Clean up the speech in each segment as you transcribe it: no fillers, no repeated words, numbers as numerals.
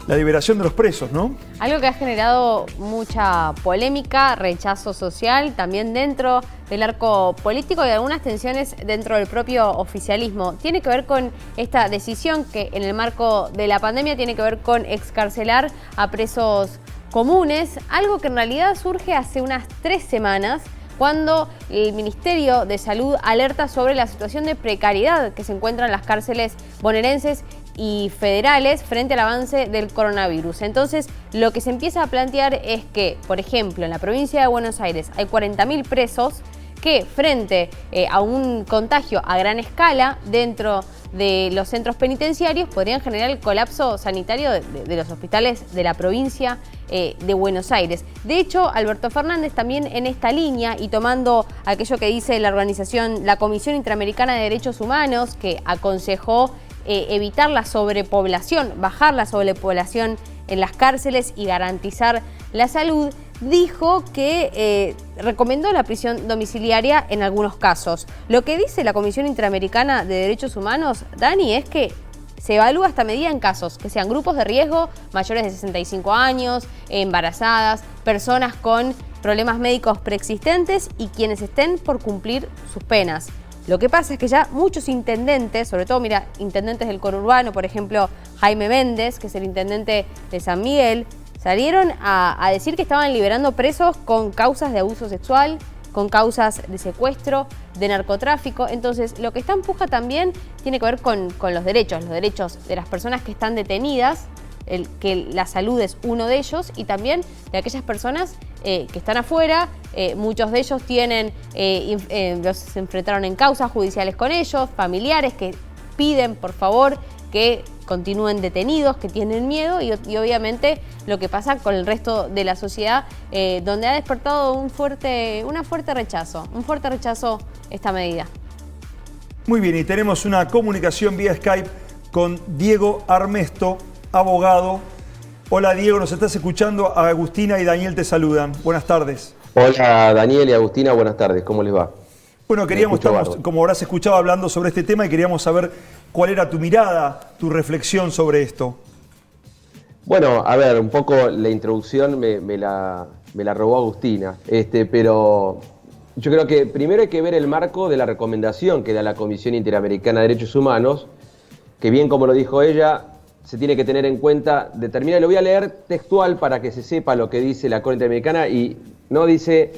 La liberación de los presos, ¿no? Algo que ha generado mucha polémica, rechazo social, también dentro del arco político y algunas tensiones dentro del propio oficialismo. Tiene que ver con esta decisión que en el marco de la pandemia tiene que ver con excarcelar a presos comunes, algo que en realidad surge hace unas 3 semanas, cuando el Ministerio de Salud alerta sobre la situación de precariedad que se encuentra en las cárceles bonaerenses y federales frente al avance del coronavirus. Entonces, lo que se empieza a plantear es que, por ejemplo, en la provincia de Buenos Aires hay 40.000 presos que frente a un contagio a gran escala dentro de los centros penitenciarios podrían generar el colapso sanitario de los hospitales de la provincia de Buenos Aires. De hecho, Alberto Fernández también en esta línea y tomando aquello que dice la organización, la Comisión Interamericana de Derechos Humanos, que aconsejó evitar la sobrepoblación, bajar la sobrepoblación en las cárceles y garantizar la salud, dijo que recomendó la prisión domiciliaria en algunos casos. Lo que dice la Comisión Interamericana de Derechos Humanos, Dani, es que se evalúa esta medida en casos que sean grupos de riesgo, mayores de 65 años, embarazadas, personas con problemas médicos preexistentes y quienes estén por cumplir sus penas. Lo que pasa es que ya muchos intendentes, sobre todo, mira, intendentes del conurbano, por ejemplo, Jaime Méndez, que es el intendente de San Miguel, salieron a decir que estaban liberando presos con causas de abuso sexual, con causas de secuestro, de narcotráfico. Entonces, lo que está en puja también tiene que ver con los derechos de las personas que están detenidas, que la salud es uno de ellos, y también de aquellas personas que están afuera. Muchos de ellos tienen, se enfrentaron en causas judiciales con ellos, familiares que piden, por favor, que continúen detenidos, que tienen miedo y obviamente lo que pasa con el resto de la sociedad, donde ha despertado un fuerte rechazo esta medida. Muy bien, y tenemos una comunicación vía Skype con Diego Armesto, abogado. Hola Diego, ¿nos estás escuchando? Agustina y Daniel te saludan. Buenas tardes. Hola Daniel y Agustina, buenas tardes, ¿cómo les va? Bueno, estamos, como habrás escuchado, hablando sobre este tema y queríamos saber cuál era tu mirada, tu reflexión sobre esto. Bueno, a ver, un poco la introducción me la robó Agustina, pero yo creo que primero hay que ver el marco de la recomendación que da la Comisión Interamericana de Derechos Humanos, que bien como lo dijo ella, se tiene que tener en cuenta determinada. Lo voy a leer textual para que se sepa lo que dice la Corte Interamericana y no dice,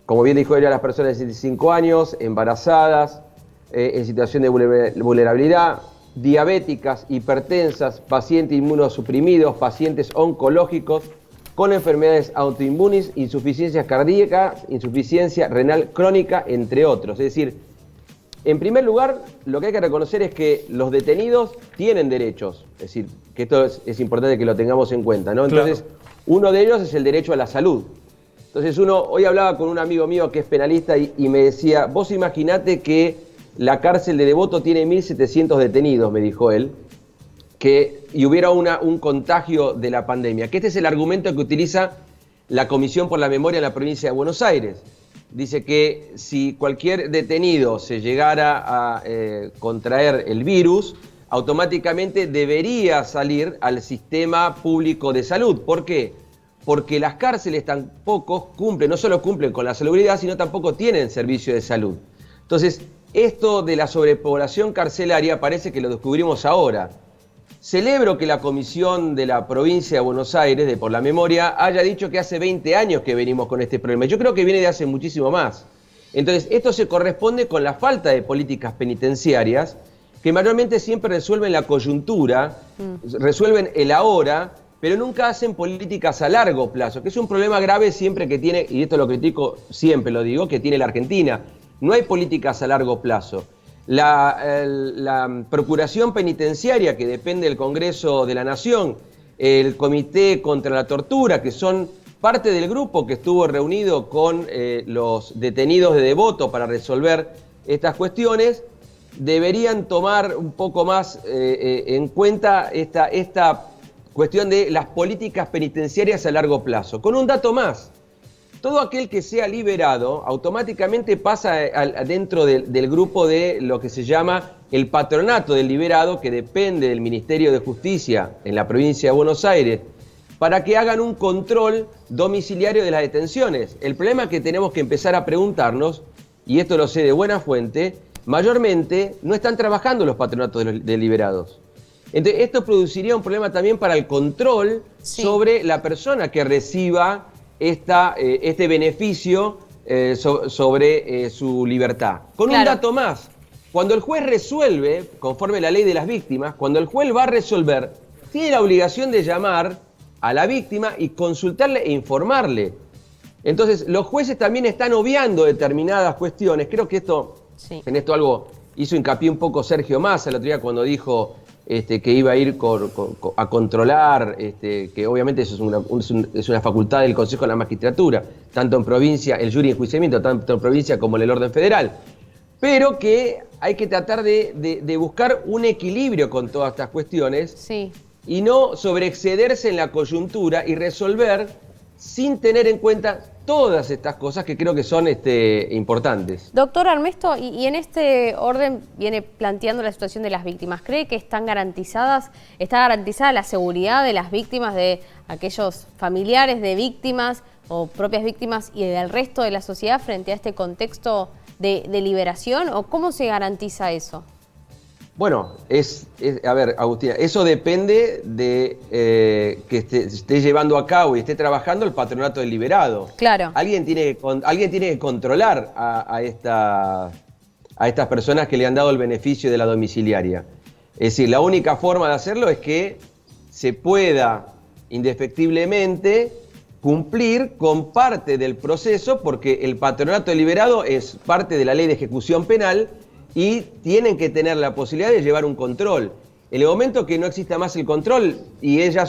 como bien dijo ella, las personas de 65 años, embarazadas, en situación de vulnerabilidad, diabéticas, hipertensas, pacientes inmunosuprimidos, pacientes oncológicos, con enfermedades autoinmunes, insuficiencias cardíacas, insuficiencia renal crónica, entre otros. Es decir, en primer lugar, lo que hay que reconocer es que los detenidos tienen derechos. Es decir, que esto es importante que lo tengamos en cuenta, ¿no? Entonces, claro, uno de ellos es el derecho a la salud. Entonces hoy hablaba con un amigo mío que es penalista y me decía, vos imaginate que la cárcel de Devoto tiene 1.700 detenidos, me dijo él, y hubiera un contagio de la pandemia. Que este es el argumento que utiliza la Comisión por la Memoria en la provincia de Buenos Aires. Dice que si cualquier detenido se llegara a contraer el virus, automáticamente debería salir al sistema público de salud. ¿Por qué? Porque las cárceles tampoco no solo cumplen con la salubridad, sino tampoco tienen servicio de salud. Entonces, esto de la sobrepoblación carcelaria parece que lo descubrimos ahora. Celebro que la Comisión de la Provincia de Buenos Aires, de Por la Memoria, haya dicho que hace 20 años que venimos con este problema. Yo creo que viene de hace muchísimo más. Entonces, esto se corresponde con la falta de políticas penitenciarias, que mayormente siempre resuelven la coyuntura, resuelven el ahora, pero nunca hacen políticas a largo plazo, que es un problema grave siempre que tiene, y esto lo critico, siempre lo digo, que tiene la Argentina. No hay políticas a largo plazo. La Procuración Penitenciaria, que depende del Congreso de la Nación, el Comité contra la Tortura, que son parte del grupo que estuvo reunido con los detenidos de Devoto para resolver estas cuestiones, deberían tomar un poco más en cuenta esta cuestión de las políticas penitenciarias a largo plazo. Con un dato más, todo aquel que sea liberado automáticamente pasa dentro del grupo de lo que se llama el patronato del liberado, que depende del Ministerio de Justicia en la provincia de Buenos Aires, para que hagan un control domiciliario de las detenciones. El problema que tenemos que empezar a preguntarnos, y esto lo sé de buena fuente, mayormente no están trabajando los patronatos de liberados. Entonces, esto produciría un problema también para el control sobre la persona que reciba este beneficio sobre su libertad. Con un dato más, cuando el juez resuelve, conforme a la ley de las víctimas, cuando el juez va a resolver, tiene la obligación de llamar a la víctima y consultarle e informarle. Entonces, los jueces también están obviando determinadas cuestiones. Creo que en esto algo hizo hincapié un poco Sergio Massa el otro día cuando dijo que iba a ir a controlar, que obviamente eso es una facultad del Consejo de la Magistratura, tanto en provincia, el jury de enjuiciamiento, tanto en provincia como en el orden federal. Pero que hay que tratar de buscar un equilibrio con todas estas cuestiones y no sobreexcederse en la coyuntura y resolver sin tener en cuenta todas estas cosas que creo que son importantes. Doctor Armesto, y en este orden viene planteando la situación de las víctimas. ¿Cree que está garantizada la seguridad de las víctimas, de aquellos familiares de víctimas o propias víctimas y del resto de la sociedad frente a este contexto de liberación? ¿O cómo se garantiza eso? Bueno, a ver, Agustina, eso depende de que esté llevando a cabo y esté trabajando el patronato del liberado. Claro. Alguien tiene que controlar a estas personas que le han dado el beneficio de la domiciliaria. Es decir, la única forma de hacerlo es que se pueda indefectiblemente cumplir con parte del proceso, porque el patronato del liberado es parte de la ley de ejecución penal y tienen que tener la posibilidad de llevar un control. En el momento que no exista más el control, y ella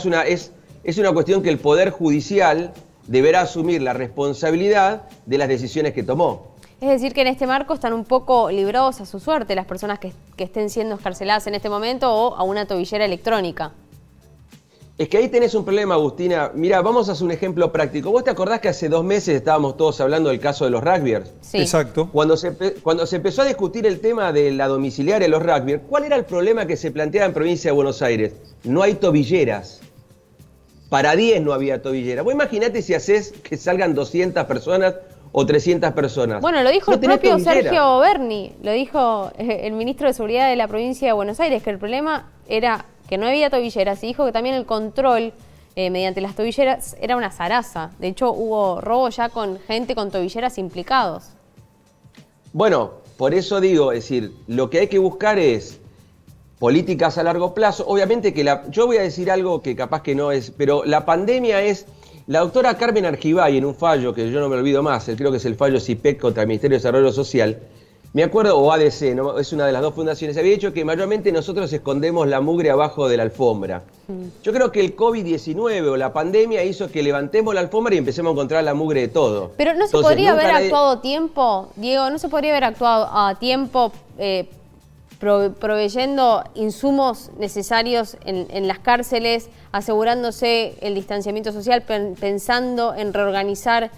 es una cuestión que el Poder Judicial deberá asumir la responsabilidad de las decisiones que tomó. Es decir, que en este marco están un poco librados a su suerte las personas que estén siendo excarceladas en este momento o a una tobillera electrónica. Es que ahí tenés un problema, Agustina. Mirá, vamos a hacer un ejemplo práctico. ¿Vos te acordás que hace 2 meses estábamos todos hablando del caso de los rugbyers? Sí. Exacto. Cuando se empezó a discutir el tema de la domiciliaria de los rugbyers, ¿cuál era el problema que se planteaba en provincia de Buenos Aires? No hay tobilleras. Para 10 no había tobilleras. Vos imaginate si haces que salgan 200 personas o 300 personas. Bueno, lo dijo no el propio tobillera. Sergio Berni, lo dijo el ministro de Seguridad de la provincia de Buenos Aires, que el problema era que no había tobilleras, y dijo que también el control mediante las tobilleras era una zaraza. De hecho, hubo robo ya con gente con tobilleras implicados. Bueno, por eso digo, es decir, lo que hay que buscar es políticas a largo plazo. Obviamente que yo voy a decir algo que capaz que no es, pero la pandemia es... La doctora Carmen Argibay, en un fallo que yo no me olvido más, creo que es el fallo CIPEC contra el Ministerio de Desarrollo Social, me acuerdo, o ADC, ¿no? Es una de las dos fundaciones, había dicho que mayormente nosotros escondemos la mugre abajo de la alfombra. Yo creo que el COVID-19 o la pandemia hizo que levantemos la alfombra y empecemos a encontrar la mugre de todo. Pero no se podría haber actuado a tiempo, Diego, no se podría haber actuado a tiempo proveyendo insumos necesarios en las cárceles, asegurándose el distanciamiento social, pensando en reorganizar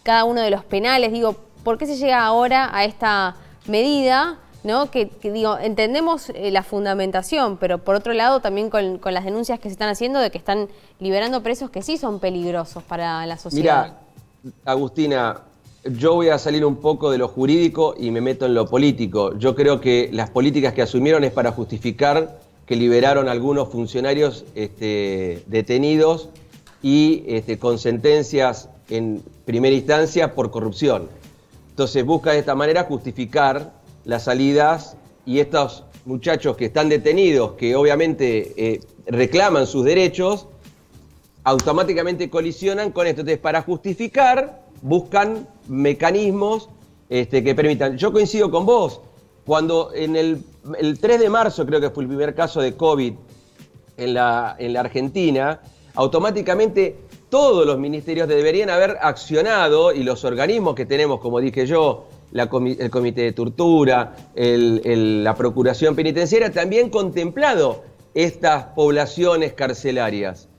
cada uno de los penales. Digo, ¿por qué se llega ahora a esta medida? ¿No? Que digo, entendemos la fundamentación, pero por otro lado también con las denuncias que se están haciendo de que están liberando presos que sí son peligrosos para la sociedad. Mira, Agustina, yo voy a salir un poco de lo jurídico y me meto en lo político. Yo creo que las políticas que asumieron es para justificar que liberaron a algunos funcionarios detenidos y con sentencias en primera instancia por corrupción. Entonces busca de esta manera justificar las salidas, y estos muchachos que están detenidos, que obviamente reclaman sus derechos, automáticamente colisionan con esto. Entonces, para justificar, buscan mecanismos que permitan. Yo coincido con vos, cuando en el 3 de marzo, creo que fue el primer caso de COVID en la Argentina, automáticamente todos los ministerios deberían haber accionado, y los organismos que tenemos, como dije yo, el Comité de Tortura, la Procuración Penitenciaria, también contemplado estas poblaciones carcelarias.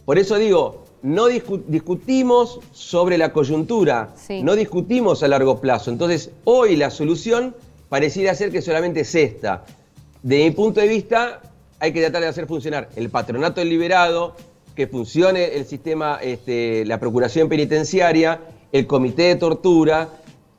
Por eso digo, no discutimos sobre la coyuntura, Sí. no discutimos a largo plazo. Entonces, hoy la solución pareciera ser que solamente es esta. De mi punto de vista, hay que tratar de hacer funcionar el patronato deliberado, que funcione el sistema, la procuración penitenciaria, el comité de tortura,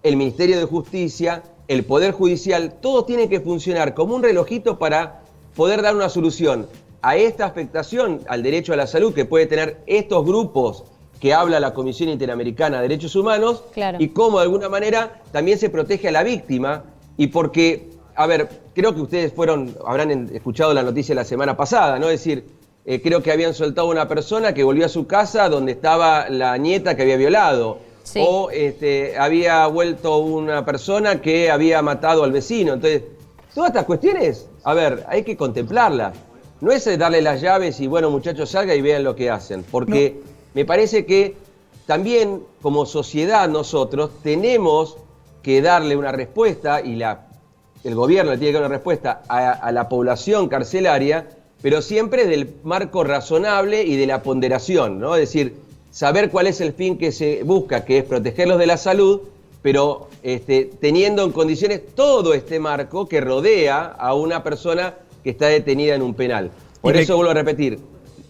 el Ministerio de Justicia, el Poder Judicial, todo tiene que funcionar como un relojito para poder dar una solución a esta afectación al derecho a la salud que puede tener estos grupos que habla la Comisión Interamericana de Derechos Humanos, Claro. y cómo de alguna manera también se protege a la víctima, y porque, a ver, creo que ustedes habrán escuchado la noticia la semana pasada, ¿no? Es decir, creo que habían soltado a una persona que volvió a su casa donde estaba la nieta que había violado. Sí. O había vuelto una persona que había matado al vecino. Entonces, todas estas cuestiones, a ver, hay que contemplarlas. No es darle las llaves y, bueno, muchachos, salgan y vean lo que hacen. Porque me parece que también, como sociedad, nosotros tenemos que darle una respuesta, y el gobierno le tiene que dar una respuesta a la población carcelaria, pero siempre del marco razonable y de la ponderación, ¿no? Es decir, saber cuál es el fin que se busca, que es protegerlos de la salud, pero teniendo en condiciones todo este marco que rodea a una persona que está detenida en un penal. Por eso vuelvo a repetir,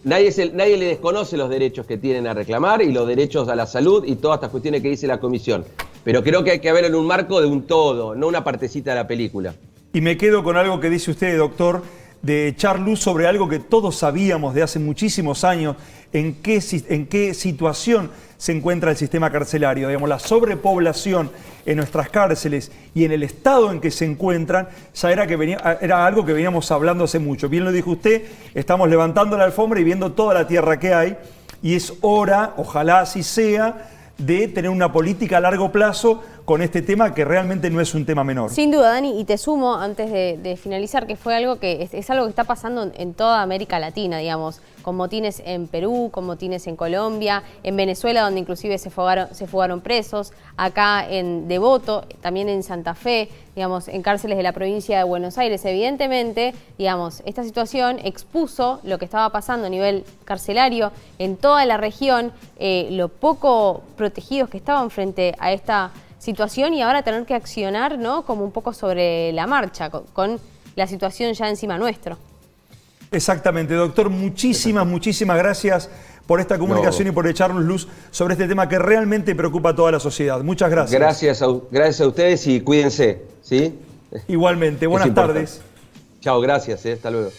nadie le desconoce los derechos que tienen a reclamar y los derechos a la salud y todas estas cuestiones que dice la Comisión. Pero creo que hay que verlo en un marco de un todo, no una partecita de la película. Y me quedo con algo que dice usted, doctor, de echar luz sobre algo que todos sabíamos de hace muchísimos años, en qué situación se encuentra el sistema carcelario. Digamos, la sobrepoblación en nuestras cárceles y en el estado en que se encuentran, ya era algo que veníamos hablando hace mucho. Bien lo dijo usted, estamos levantando la alfombra y viendo toda la tierra que hay, y es hora, ojalá así sea, de tener una política a largo plazo con este tema que realmente no es un tema menor. Sin duda, Dani, y te sumo antes de finalizar que fue algo que es algo que está pasando en toda América Latina, digamos, con motines en Perú, con motines en Colombia, en Venezuela, donde inclusive se fugaron presos, acá en Devoto, también en Santa Fe, digamos, en cárceles de la provincia de Buenos Aires. Evidentemente, digamos, esta situación expuso lo que estaba pasando a nivel carcelario en toda la región, lo poco protegidos que estaban frente a esta situación, y ahora tener que accionar, ¿no?, como un poco sobre la marcha, con la situación ya encima nuestro. Exactamente, doctor, muchísimas gracias por esta comunicación y por echarnos luz sobre este tema que realmente preocupa a toda la sociedad. Muchas gracias. Gracias a ustedes y cuídense, ¿sí? Igualmente, buenas tardes. Chao, gracias, hasta luego.